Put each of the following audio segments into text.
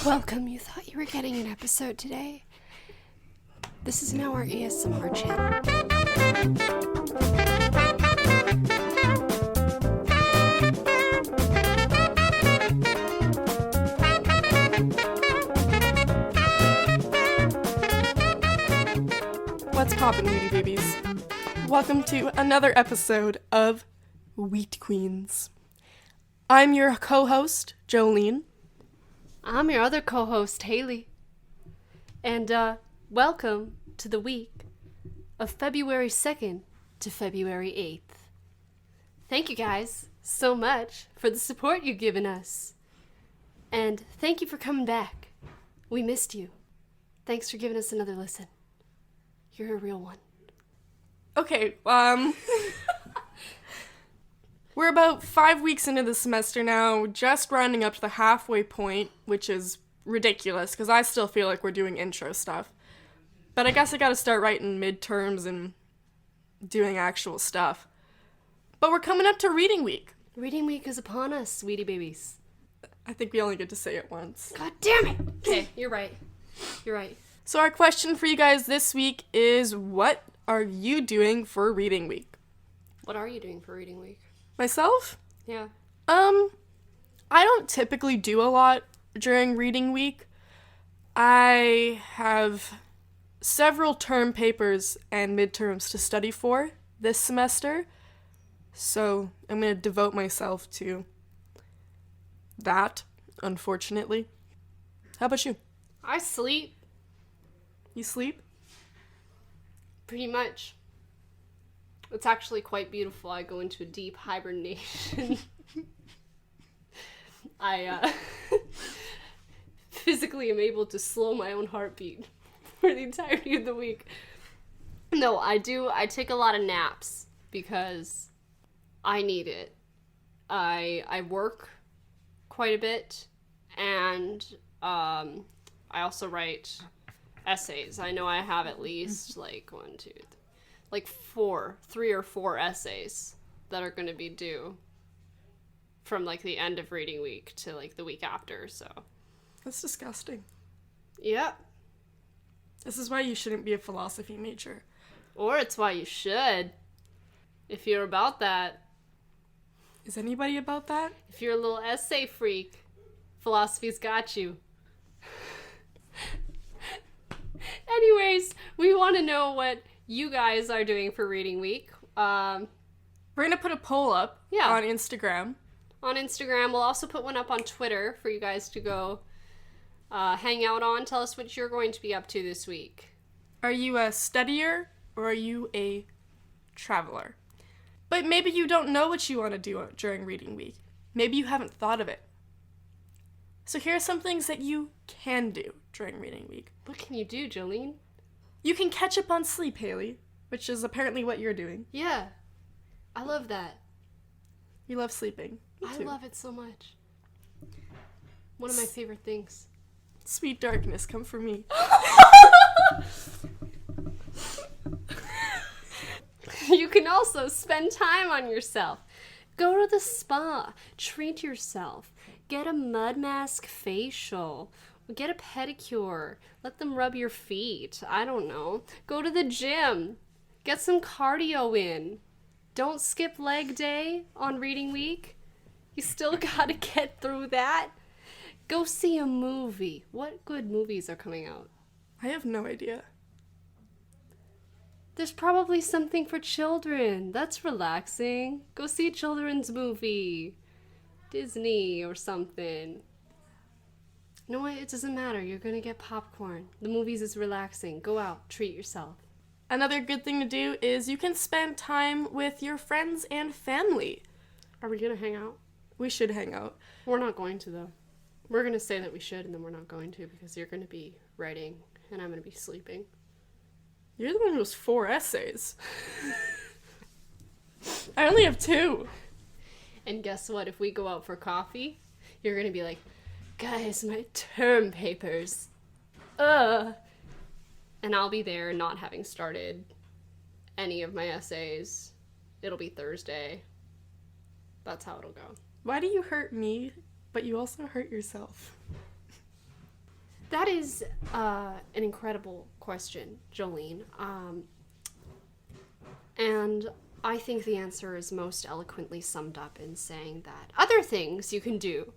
Welcome, you thought you were getting an episode today. This is now our ASMR channel. What's poppin', Weedy Babies? Welcome to another episode of Wheat Queens. I'm your co-host, Jolene. I'm your other co-host, Haley. And, welcome to the week of February 2nd to February 8th. Thank you guys so much for the support you've given us. And thank you for coming back. We missed you. Thanks for giving us another listen. You're a real one. Okay, we're about 5 weeks into the semester now, just rounding up to the halfway point, which is ridiculous, because I still feel like we're doing intro stuff. But I guess I gotta start writing midterms and doing actual stuff. But we're coming up to reading week. Reading week is upon us, sweetie babies. I think we only get to say it once. God damn it! Okay, you're right. You're right. So our question for you guys this week is, what are you doing for reading week? What are you doing for reading week? Myself? Yeah. I don't typically do a lot during reading week. I have several term papers and midterms to study for this semester, so I'm going to devote myself to that, unfortunately. How about you? I sleep. You sleep? Pretty much. It's actually quite beautiful. I go into a deep hibernation. I physically am able to slow my own heartbeat for the entirety of the week. No, I do. I take a lot of naps because I need it. I work quite a bit, and I also write essays. I know I have at least three or four essays that are going to be due from the end of reading week to the week after, so. That's disgusting. Yep. This is why you shouldn't be a philosophy major. Or it's why you should, if you're about that. Is anybody about that? If you're a little essay freak, philosophy's got you. Anyways, we want to know what you guys are doing for reading week. We're going to put a poll up on Instagram. On Instagram. We'll also put one up on Twitter for you guys to go hang out on. Tell us what you're going to be up to this week. Are you a studier or are you a traveler? But maybe you don't know what you want to do during reading week. Maybe you haven't thought of it. So here are some things that you can do during reading week. What can you do, Jolene? You can catch up on sleep, Haley, which is apparently what you're doing. Yeah. I love that. You love sleeping. Me too. I love it so much. One of my favorite things. Sweet darkness, come for me. You can also spend time on yourself. Go to the spa. Treat yourself. Get a mud mask facial. Get a pedicure. Let them rub your feet. I don't know. Go to the gym. Get some cardio in. Don't skip leg day on reading week. You still gotta get through that. Go see a movie. What good movies are coming out? I have no idea. There's probably something for children. That's relaxing. Go see a children's movie. Disney or something. You know what? It doesn't matter. You're gonna get popcorn. The movies is relaxing. Go out. Treat yourself. Another good thing to do is you can spend time with your friends and family. Are we gonna hang out? We should hang out. We're not going to, though. We're gonna say that we should, and then we're not going to because you're gonna be writing, and I'm gonna be sleeping. You're the one who has 4 essays. I only have 2. And guess what? If we go out for coffee, you're gonna be like, guys, my term papers. And I'll be there not having started any of my essays. It'll be Thursday. That's how it'll go. Why do you hurt me, but you also hurt yourself? That is an incredible question, Jolene. And I think the answer is most eloquently summed up in saying that other things you can do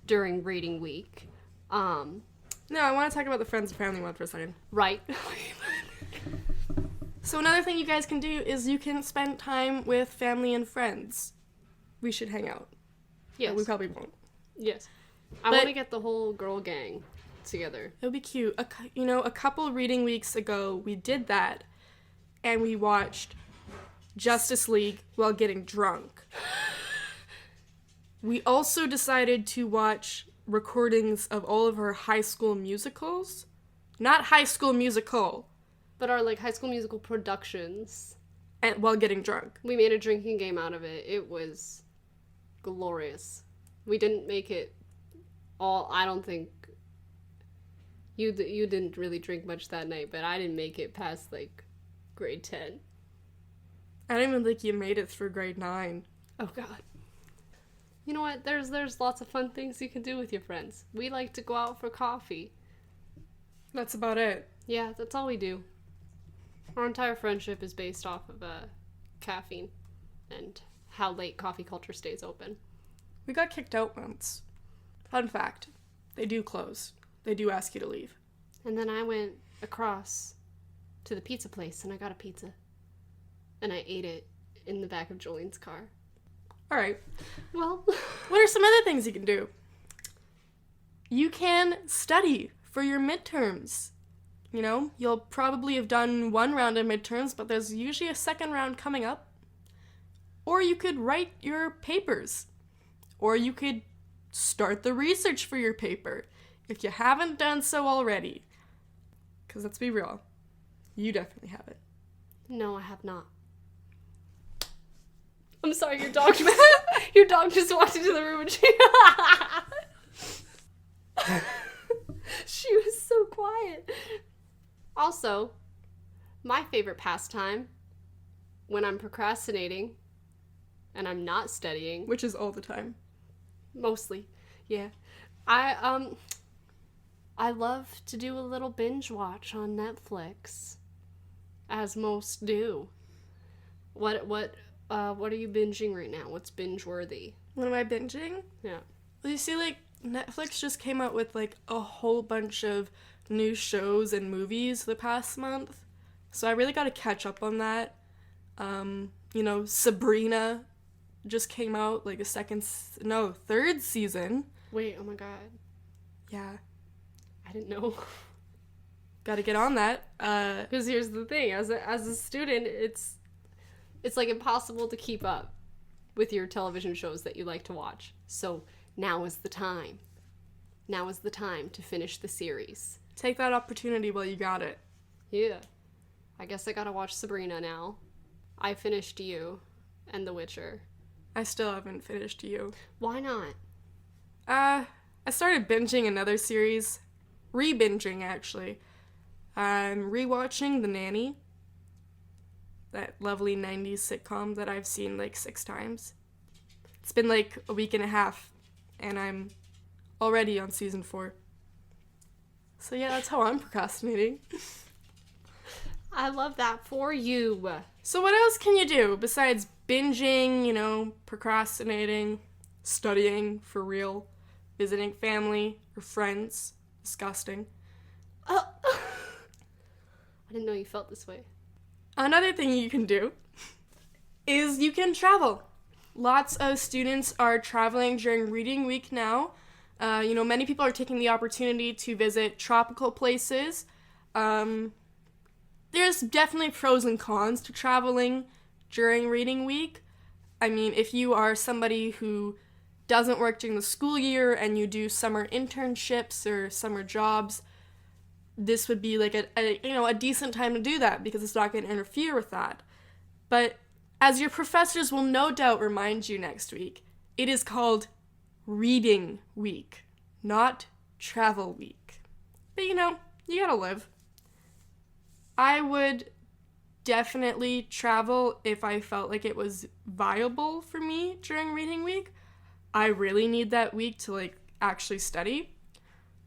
during reading week. No, I want to talk about the friends and family one for a second. Right. So another thing you guys can do is you can spend time with family and friends. We should hang out. Yes. But we probably won't. Yes. I want to get the whole girl gang together. It would be cute. A couple reading weeks ago, we did that, and we watched Justice League while getting drunk. We also decided to watch recordings of all of our High School Musicals. Not High School Musical. But our, like, High School Musical productions. And while getting drunk. We made a drinking game out of it. It was glorious. We didn't make it all, I don't think, you didn't really drink much that night, but I didn't make it past, like, grade 10. I don't even think you made it through grade 9. Oh, God. You know what? There's lots of fun things you can do with your friends. We like to go out for coffee. That's about it. Yeah, that's all we do. Our entire friendship is based off of caffeine and how late coffee culture stays open. We got kicked out once. Fun fact. They do close. They do ask you to leave. And then I went across to the pizza place and I got a pizza. And I ate it in the back of Jolene's car. All right. Well, what are some other things you can do? You can study for your midterms. You know, you'll probably have done one round of midterms, but there's usually a second round coming up. Or you could write your papers. Or you could start the research for your paper if you haven't done so already. Because let's be real, you definitely haven't. No, I have not. I'm sorry, your dog just walked into the room and she was so quiet. Also, my favorite pastime when I'm procrastinating and I'm not studying, Which is all the time. mostly, yeah. I love to do a little binge watch on Netflix, as most do. What are you binging right now? What's binge worthy? What am I binging? Yeah. Well, you see, like, Netflix just came out with, like, a whole bunch of new shows and movies the past month. So I really got to catch up on that. Sabrina just came out, like, third season. Wait, oh my god. Yeah. I didn't know. Got to get on that. Because here's the thing, as a student, it's like impossible to keep up with your television shows that you like to watch. So now is the time. Now is the time to finish the series. Take that opportunity while you got it. Yeah. I guess I gotta watch Sabrina now. I finished You and The Witcher. I still haven't finished You. Why not? I started binging another series. Re-binging, actually. I'm rewatching The Nanny. That lovely 90s sitcom that I've seen like 6 times. It's been like a week and a half, and I'm already on season 4. So yeah, that's how I'm procrastinating. I love that for you. So what else can you do besides binging, procrastinating, studying for real, visiting family or friends? Disgusting. I didn't know you felt this way. Another thing you can do is you can travel. Lots of students are traveling during reading week now. Many people are taking the opportunity to visit tropical places. There's definitely pros and cons to traveling during reading week. I mean, if you are somebody who doesn't work during the school year and you do summer internships or summer jobs, this would be like a decent time to do that because it's not going to interfere with that. But as your professors will no doubt remind you next week, it is called reading week, not travel week. But you gotta live. I would definitely travel if I felt like it was viable for me during reading week. I really need that week to actually study.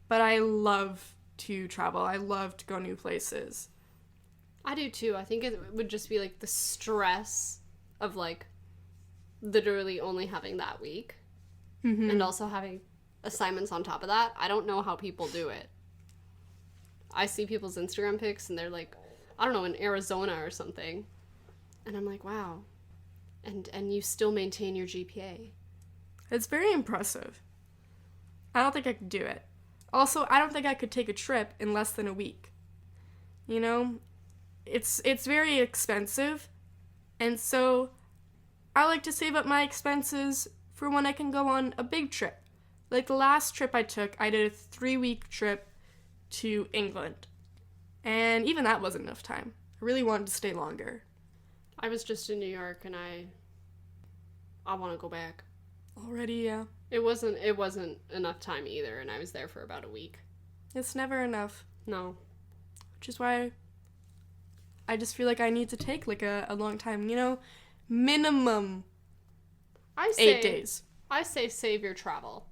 But I love to travel. I love to go new places. I do too. I think it would just be like the stress of like literally only having that week and also having assignments on top of that. I don't know how people do it. I see people's Instagram pics and they're like, I don't know, in Arizona or something. And I'm like, wow. And you still maintain your GPA. It's very impressive. I don't think I could do it. Also, I don't think I could take a trip in less than a week. You know, it's very expensive, and so I like to save up my expenses for when I can go on a big trip. Like the last trip I took, I did a 3-week trip to England, and even that wasn't enough time. I really wanted to stay longer. I was just in New York and I want to go back. Already, yeah. It wasn't enough time either, and I was there for about a week. It's never enough. No. Which is why I just feel like I need to take like a long time, you know, minimum 8 days. I say save your travel.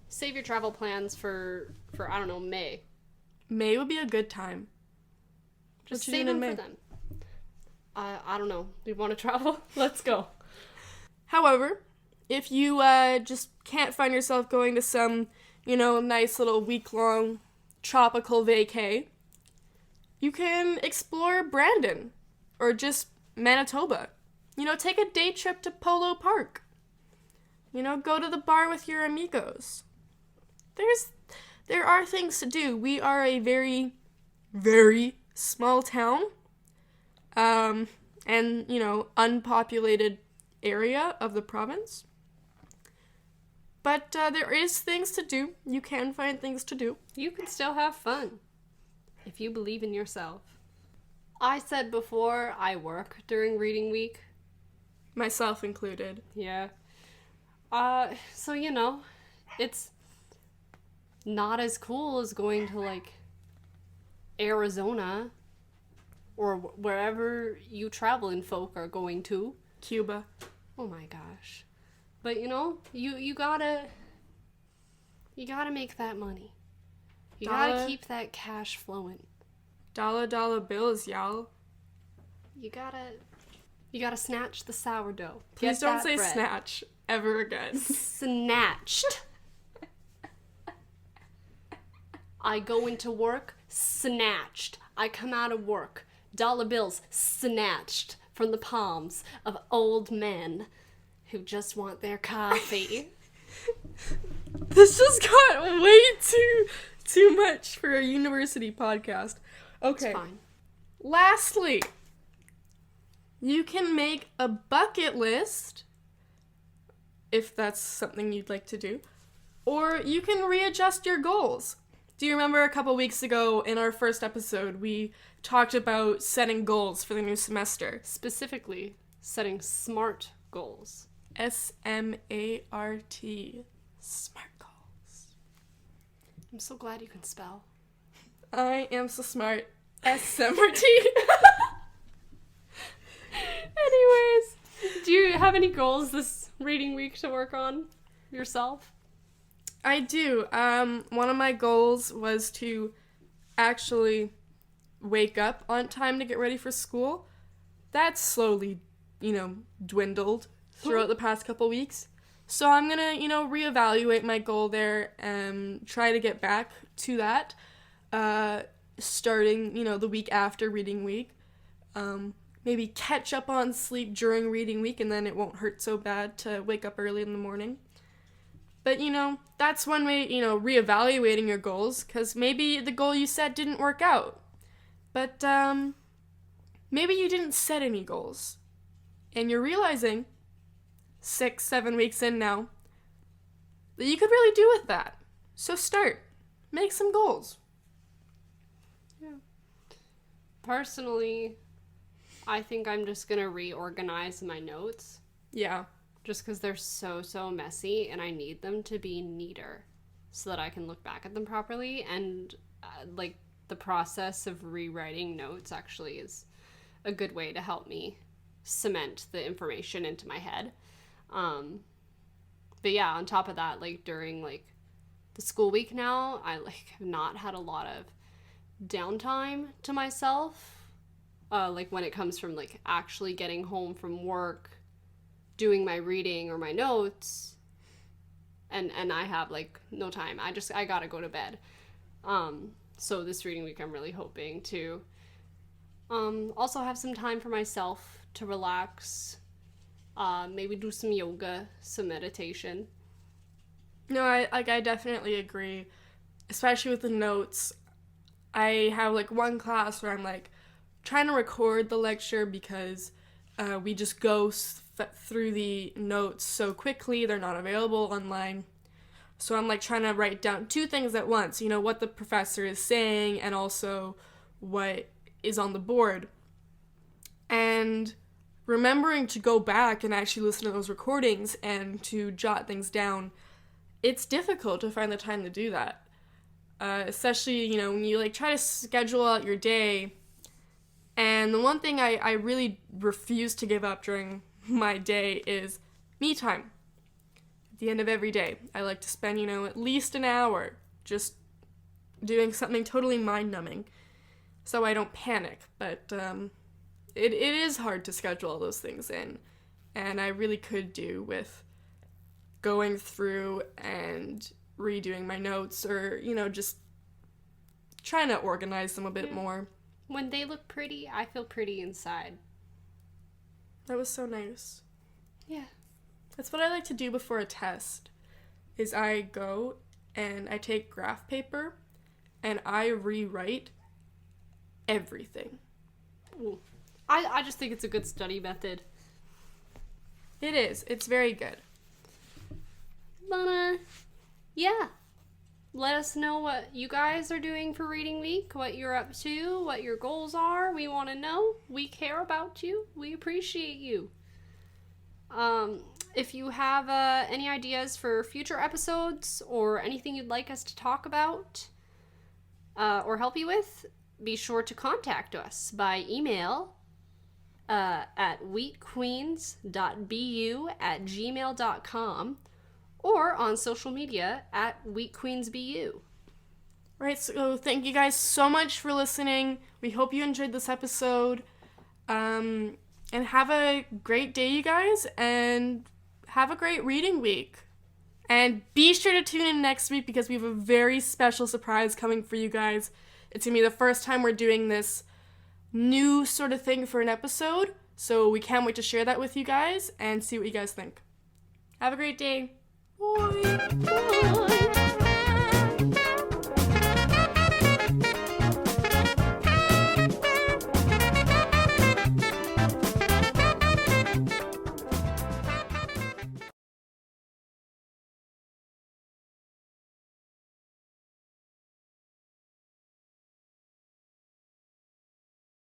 Save your travel plans for I don't know, May. May would be a good time. Just save them for them. I don't know. Do you want to travel? Let's go. However, if you just can't find yourself going to some, you know, nice little week-long tropical vacay, you can explore Brandon or just Manitoba. You know, take a day trip to Polo Park. You know, go to the bar with your amigos. There are things to do. We are a very, very small town, and, you know, unpopulated area of the province. But there is things to do. You can find things to do. You can still have fun if you believe in yourself. I said before I work during reading week. Myself included. Yeah. So, you know, it's not as cool as going to, like, Arizona or wherever you traveling folk are going to. Cuba. Oh my gosh. But, you know, you gotta make that money. You gotta keep that cash flowing. Dollar bills, y'all. You gotta snatch the sourdough. Please don't say bread. Snatch ever again. Snatched. I go into work, snatched. I come out of work, dollar bills snatched from the palms of old men who just want their coffee. This just got way too much for a university podcast. Okay. It's fine. Lastly, you can make a bucket list, if that's something you'd like to do, or you can readjust your goals. Do you remember a couple weeks ago in our first episode, we talked about setting goals for the new semester? Specifically, setting SMART goals. SMART. SMART goals. I'm so glad you can spell. I am so smart. SMRT. Anyways, do you have any goals this reading week to work on yourself? I do. One of my goals was to actually wake up on time to get ready for school. That's slowly, you know, dwindled throughout the past couple weeks. So I'm gonna, you know, reevaluate my goal there and try to get back to that, starting, you know, the week after reading week. Maybe catch up on sleep during reading week, and then it won't hurt so bad to wake up early in the morning. But, you know, that's one way, you know, reevaluating your goals, because maybe the goal you set didn't work out. But, maybe you didn't set any goals. And you're realizing, 6-7 weeks in now, that you could really do with that. So start. Make some goals. Yeah. Personally, I think I'm just gonna reorganize my notes. Yeah. Just because they're so messy and I need them to be neater so that I can look back at them properly. And like the process of rewriting notes actually is a good way to help me cement the information into my head. But yeah, on top of that, like during like the school week now, I have not had a lot of downtime to myself. When it comes from actually getting home from work, doing my reading or my notes, and I have no time. I gotta go to bed. So this reading week I'm really hoping to also have some time for myself to relax, maybe do some yoga, some meditation. No, I definitely agree, especially with the notes. I have one class where I'm trying to record the lecture because we just go through the notes so quickly. They're not available online. So I'm trying to write down two things at once, what the professor is saying and also what is on the board. And remembering to go back and actually listen to those recordings and to jot things down, it's difficult to find the time to do that. Especially, when you try to schedule out your day. And the one thing I really refuse to give up during my day is me time. At the end of every day, I like to spend, at least an hour just doing something totally mind-numbing so I don't panic. But it is hard to schedule all those things in. And I really could do with going through and redoing my notes or, just trying to organize them a bit more. When they look pretty, I feel pretty inside. That was so nice. Yeah. That's what I like to do before a test, is I go and I take graph paper and I rewrite everything. Ooh. I just think it's a good study method. It is. It's very good. But, yeah. Let us know what you guys are doing for reading week, what you're up to, what your goals are. We want to know. We care about you. We appreciate you. If you have any ideas for future episodes or anything you'd like us to talk about or help you with, be sure to contact us by email at wheatqueens.bu@gmail.com or on social media at wheatqueensbu. Right, so thank you guys so much for listening. We hope you enjoyed this episode. And have a great day, you guys, and have a great reading week. And be sure to tune in next week because we have a very special surprise coming for you guys. It's going to be the first time we're doing this new sort of thing for an episode, so we can't wait to share that with you guys and see what you guys think. Have a great day. Bye. Bye.